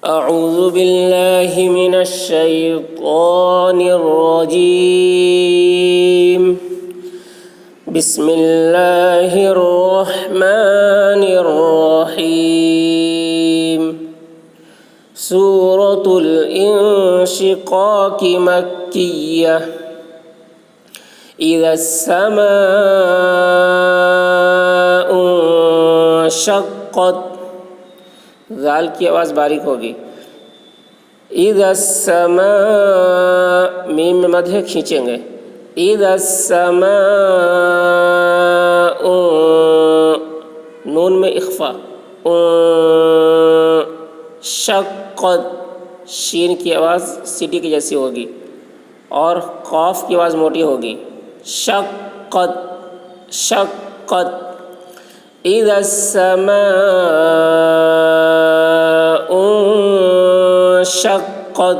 أعوذ بالله من الشيطان الرجيم. بسم الله الرحمن الرحيم. سورة الانشقاق مكية. إذا السماء انشقت، ज़ाल की आवाज़ बारीक होगी। इज़ा समा, मीम में मध्य खींचेंगे। इज़ा समा, नून में इख्फा। शक्कत, शीन की आवाज़ सीटी की जैसी होगी और कॉफ की आवाज़ मोटी होगी। शक्कत शक्कत। इज़ा अस्समाउ शक्कत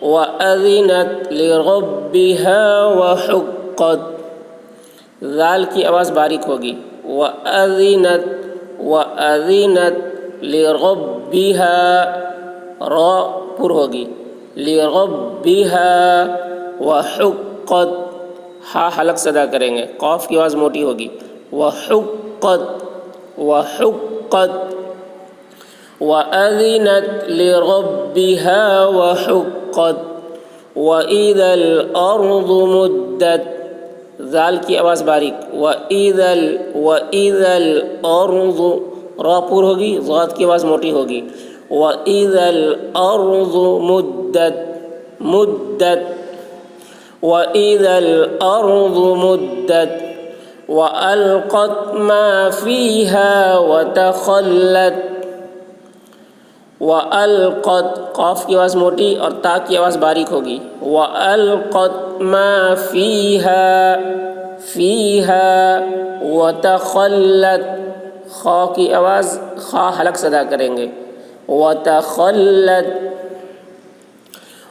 व अज़िनत लिरब्बिहा व हुक्कत। ज़ाल की आवाज़ बारीक होगी। व अज़िनत लिरब्बिहा, रा पुर होगी। लिरब्बिहा व हुक्कत, हा हलक से अदा करेंगे। कॉफ की आवाज़ मोटी होगी। व हुक्कत व अज़िनत लिरब्बिहा व हुक्कत व इज़ल अर्ज़ु मुद्दत। ज़ाल की आवाज़ बारीक। व इज़ल अर्ज़ु, रा पुर होगी, ज़ाद की आवाज़ मोटी होगी। व इज़ल अर्ज़ु मुद्दत व इज़ल अर्ज़ु मुद्दत व अलक़त मा फ़ीहा व तख़ल्लत। व अलक़त, क़ाफ़ की आवाज़ मोटी और ता की आवाज़ बारीक होगी। व अलक़त मा फ़ीहा व तख़ल्लत, ख़ा की आवाज़ ख़ा हलक से अदा करेंगे। व तख़ल्लत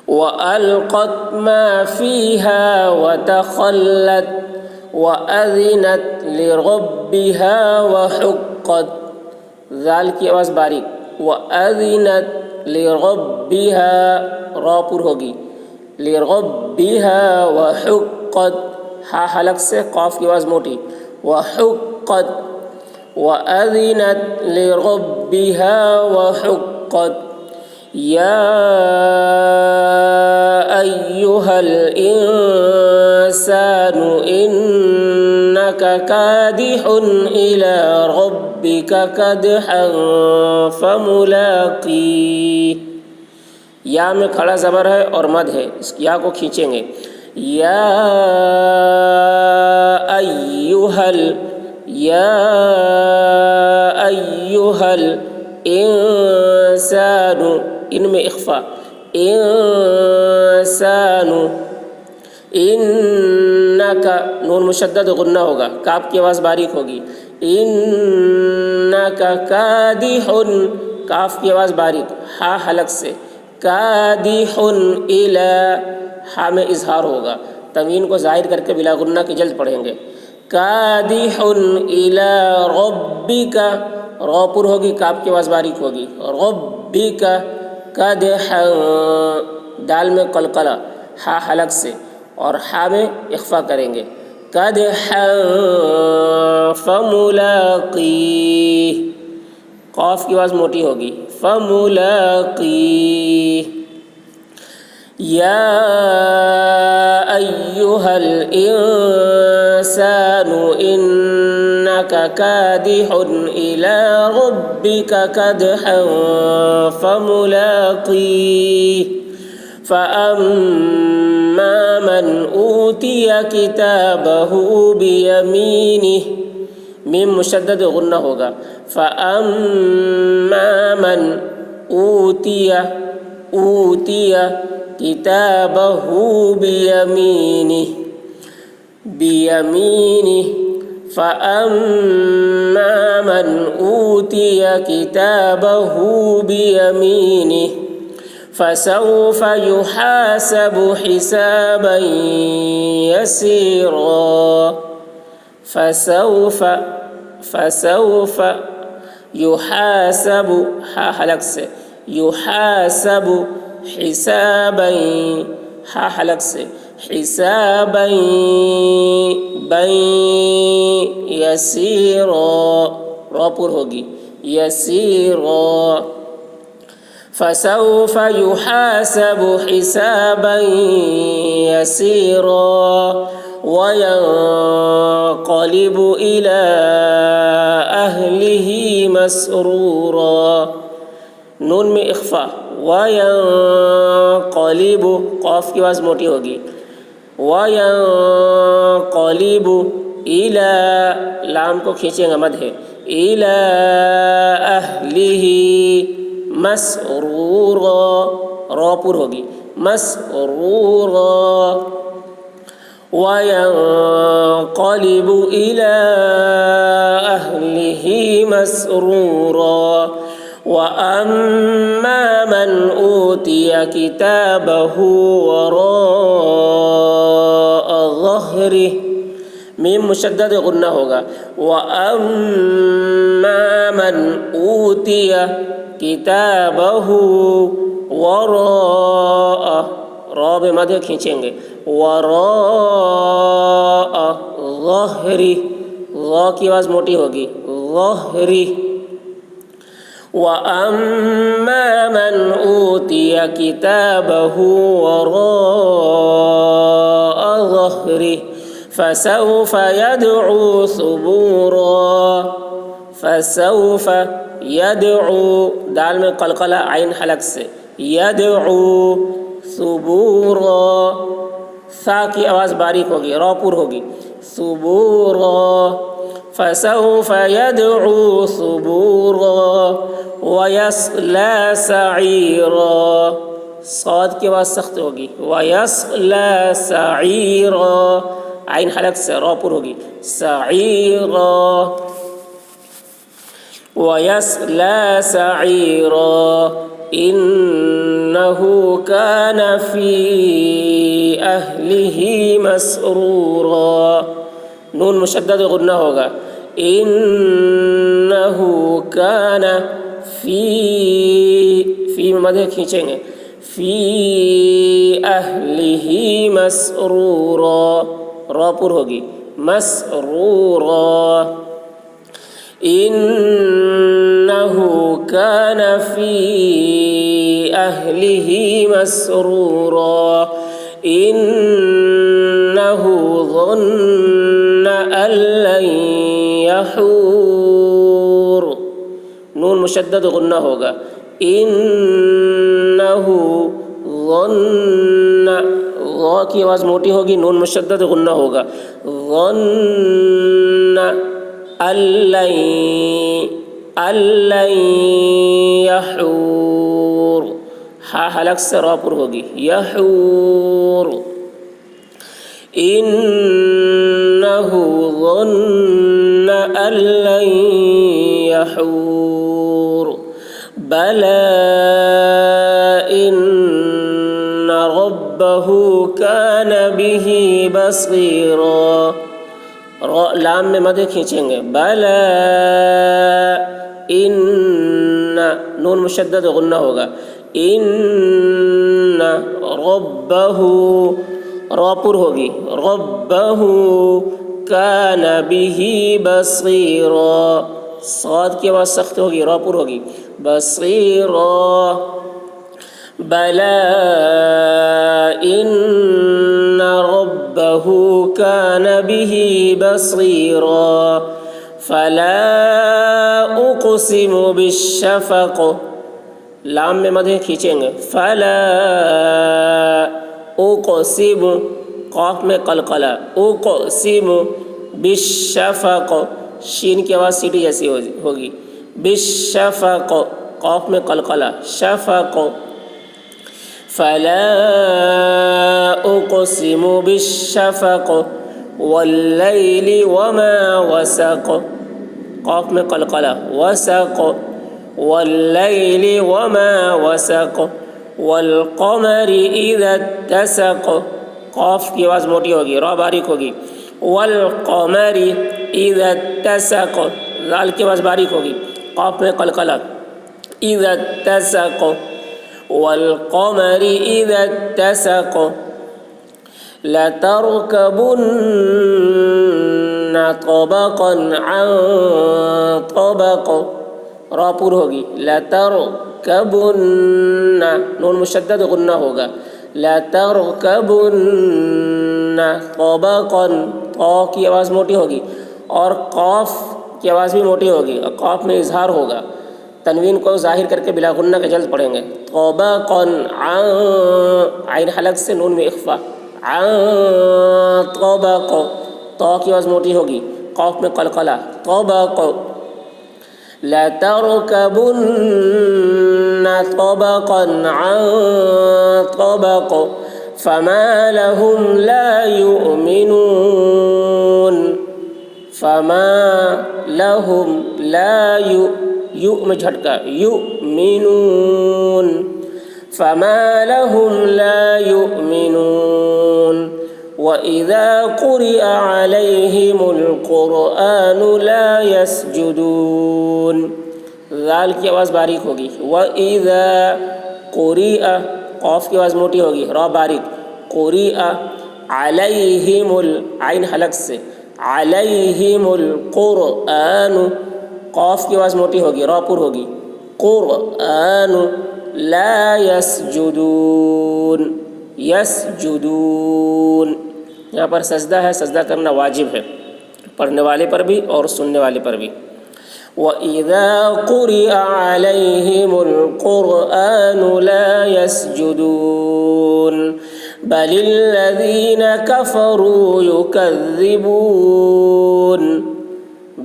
व अलक़त मा फ़ीहा व तख़ल्लत व अज़िनत लिरब्बिहा व हुक्कत। ज़ाल की आवाज़ बारीक। व अज़िनत लिरब्बिहा, रा पुर होगी। लिरब्बिहा व हुक्कत, हा हलक से क़ाफ़ की आवाज़ मोटी। व हुक्कत व अज़िनत लिरब्बिहा व हुक्कत। या अय्युहल इंसानु इन्नका कादिहुन इला रब्बिका कदहन फमुलाक़ी। या में खड़ा ज़बर है और मद है, इस या को खींचेंगे। या अय्युहल इंसानु, इनमें इख्फा। इंसानु, इन्नका, नून मुशद्दद गुन्ना होगा, काफ की आवाज़ बारीक होगी। इन्नका कादिहुन, काफ की आवाज़ बारीक, हा हलक से। कादिहुन इला, हा में इजहार होगा, तमीन को ज़ाहिर करके बिला गुन्ना की जल्द पढ़ेंगे। कादिहुन इला रब्बिका, रा पुर होगी, काफ की आवाज़ बारीक होगी। रब्बिका कदहन, दाल में कलकला, हा हलक से और हा में इख्फा करेंगे। कदहन फमुलाक़ी, क़ाफ़ की आवाज़ मोटी होगी। फमुलाक़ी। या अय्युहल इंसानु इन्नका कादिहुन इला रब्बिका कदहन फमुलाक़ीह फ़अम्मा मन ऊतिय किताबहु बियमीनिह, मीम मुशद्दद गुन्ना होगा। फ़अम्मा मन ऊतिय किताबहु बियमीनिह फ़अम्मा मन ऊतिय किताबहु बियमीनिह फ़सौफ़ युहासबु हिसाबन यसीरा। फ़सौफ़ युहासबु, हा हलक से, युहासबु हिसाबन, हा हलक से, हिसाबन बन यसीरा, रा पुर होगी, यसीरा। फसौफ युहासबु हिसाबन यसीरा वयंक़लिबु इला अहलिही मसरूरा। नून में इख्फा, वयंक़लिबु, क़ाफ की आवाज़ मोटी होगी, वयंक़लिबु इला, लाम को खींचेंगे मद है, इला अहलिही मसरूरा, रा पुर होगी, मसरूरा। वयंक़लिबु इला अहलिही मसरूरा। वअम्मा मन ऊतिय किताबहु वराअ ज़हरिह, मीम मुशद्दद गुन्ना होगा, वअम्मा मन ऊतिय किताबहु वराअ, रा में मध्य खींचेंगे, वराअ ज़हरी, ज़ा की आवाज़ मोटी होगी, ज़हरी। वअम्मा मन ऊतिय किताबहु वराअ ज़हरी फसौफ यदउ सुबूरा। फसौफ यदउ, दाल में कलकला आइन हलक से, यदउ सुबूरा, सा की आवाज़ बारीक होगी, रा पुर होगी, सुबूरा। फसौफ यदउ सुबूरा वयस्ला सईरा, साद की आवाज़ सख्त होगी, वयस्ला सईरा, आइन हलक से, रा पुर होगी, सईरा। वयस्ला सईरा इन्नहु कान फी अहलिही मसरूरा। नून मुशद्दद गुन्ना होगा, इन्नहु कान फी में मध्य खींचेंगे, फी अहलिही मसरूरा, रा पुर होगी, मसरूरा। इन्नहु कान फी अहलिही मसरूरा इन्नहु ज़न्न अल्लन यहूर। नून मुशद्दद गुन्ना होगा, इन्नहु ज़न्न, ज़ा की आवाज़ मोटी होगी, नून मुशद्दद गुन्ना होगा, ज़न्न अल्लन यहूर, हा हलक से, रा पुर होगी, यहूर। इन्नहु ज़न्न अल्लन यहूर बला इन्न रब्बहु कान बिही बसीरा। लाम में मध्य खींचेंगे, बला इन्न, नून मुशद्दद गुन्ना होगा, इन्न रब्बहु, रा पुर होगी, रब्बहु कान बिही बसीरा, साद की आवाज़ सख्त होगी, रा पुर होगी, बसीरा। बला इन्न रब्बहु कान बिही बसीरा फला उक़सिमु बिश्शफ़क़, लाम में मध्य खींचेंगे, फला उक़सिमु, क़ाफ़ में कलकला, उक़सिमु बिश्शफ़क़, शीन की आवाज़ सीटी जैसी होगी, बिश्शफ़क़, क़ाफ़ में कलकला, शफ़क़। फला उक़सिमु बिश्शफ़क़ वल्लैलि वमा वसक़, क़ाफ़ में कलकला, वसक़, वल्लैलि वमा वसक़ वल्क़मरि इज़ा इत्तसक़, क़ाफ़ की आवाज़ मोटी होगी, रा बारीक होगी, वल्क़मरि इज़ा इत्तसक़, ज़ाल की आवाज़ बारीक होगी, क़ाफ़ में कलकला, इज़ा इत्तसक़, वल क़मरि इज़ा इत्तसक़, लतरकबुन्न तबक़न अन तबक़, रा पूर होगी, लतरकबुन्न, नून मुशद्दद गुन्ना होगा, लतरकबुन्न तबक़न, क़ा की आवाज़ मोटी होगी और क़ाफ़ की आवाज़ भी मोटी होगी और क़ाफ़ में इज़हार होगा। तनवीन को ज़ाहिर करके बिला गुन्ना के जल्द पढ़ेंगे। तबक़न अन, आइन हलक से नून में इख़्फ़ा, अन तबक़, ता की आवाज़ मोटी होगी, क़ाफ़ में क़लक़ला, तबक़, लतरकबुन्न तबक़न अन तबक़, फमा लहुम ला युमिनून, फमा लहुम ला यु में झटका, युमिनून, फमा लहुम ला युमिनून, व इज़ा क़ुरिअ अलैहिमुल क़ुरआनु ला यसजुदून, ज़ाल की आवाज़ बारीक होगी, व इज़ा क़ुरिअ, क़ाफ़ की आवाज़ मोटी होगी, रा बारीक, क़ुरिअ अलैहिमुल, आइन हलक से, अलैहिमुल क़ुरआनु, क़ाफ़ की आवाज़ मोटी होगी, रा पुर होगी, क़ुरआनु, ला यसजुदून, यसजुदून, यहाँ पर सजदा है, सजदा करना वाजिब है, पढ़ने वाले पर भी और सुनने वाले पर भी। व इज़ा क़ुरिअ अलैहिमुल क़ुरआनु ला यसजुदून, बलिल्लज़ीना कफ़रू युकज़्ज़िबून,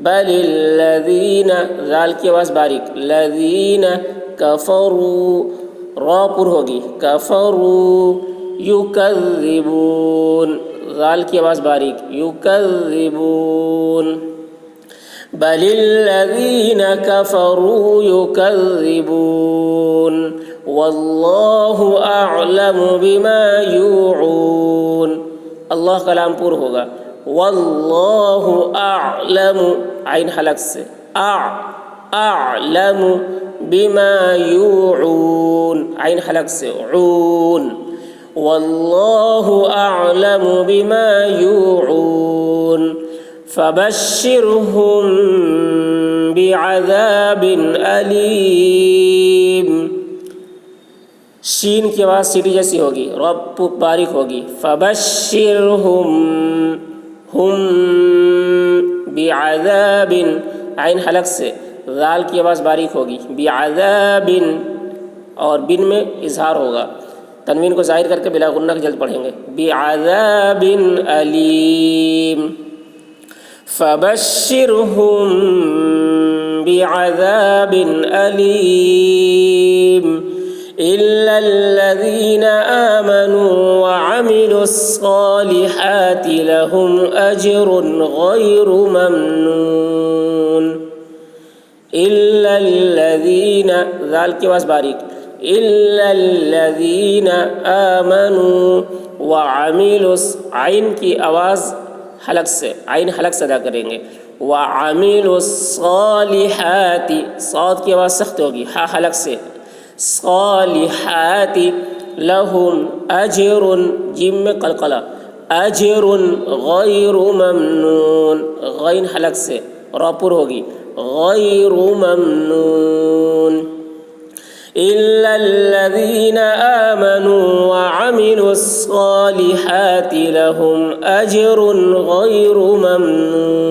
बलिल्लज़ीना, ज़ाल की आवाज़ बारीक, लज़ीना कफ़रू, रा पुर होगी, कफ़रू युकज़्ज़िबून, ज़ाल की आवाज़ बारीक, युकज़्ज़िबून, बलिल्लज़ीना कफ़रू युकज़्ज़िबून, वल्लाहु अअलमु बिमा यूऊन, अल्लाह कलाम पुर होगा, वल्लाहु अअलमु, आइन हलक से, अअलमु बिमा यूऊन, आइन हलक से, ऊन, वल्लाहु अअलमु बिमा यूऊन, फबश्शिरहुम बिअज़ाबिन अलीम, शीन की आवाज़ सीटी जैसी होगी, रब बारीक होगी, फबश्शिरहुम, हुम बिअज़ाबिन, आइन हलक से, ज़ाल की आवाज़ बारीक होगी, बिअज़ाबिन, और बिन में इज़हार होगा, तनवीन को ज़ाहिर करके बिला गुन्ना के जल्द पढ़ेंगे, बिअज़ाबिन अलीम, फबश्शिरहुम बिअज़ाबिन अलीम, इल्लल्लज़ीना आमनू व अमिलुस्सालिहाति लहुम अज्रुन गैरु ममनून, इल्लल्लज़ीना, ज़ाल की आवाज़ बारीक, इल्लल्लज़ीना आमनू व अमिलुस, आइन की आवाज़ हलक से, आइन हलक से अदा करेंगे, व अमिलुस्सालिहाति, साद की आवाज़ सख्त होगी, हा हलक से, सालिहाति, लहुम अज्रुन, जिम में कलकला, अज्रुन गैरु ममनून, गैन हलक से, रा पुर होगी, गैरु ममनून, इल्लल्लज़ीना आमनू व अमिलुस्सालिहाति लहुम अज्रुन गैरु ममनून।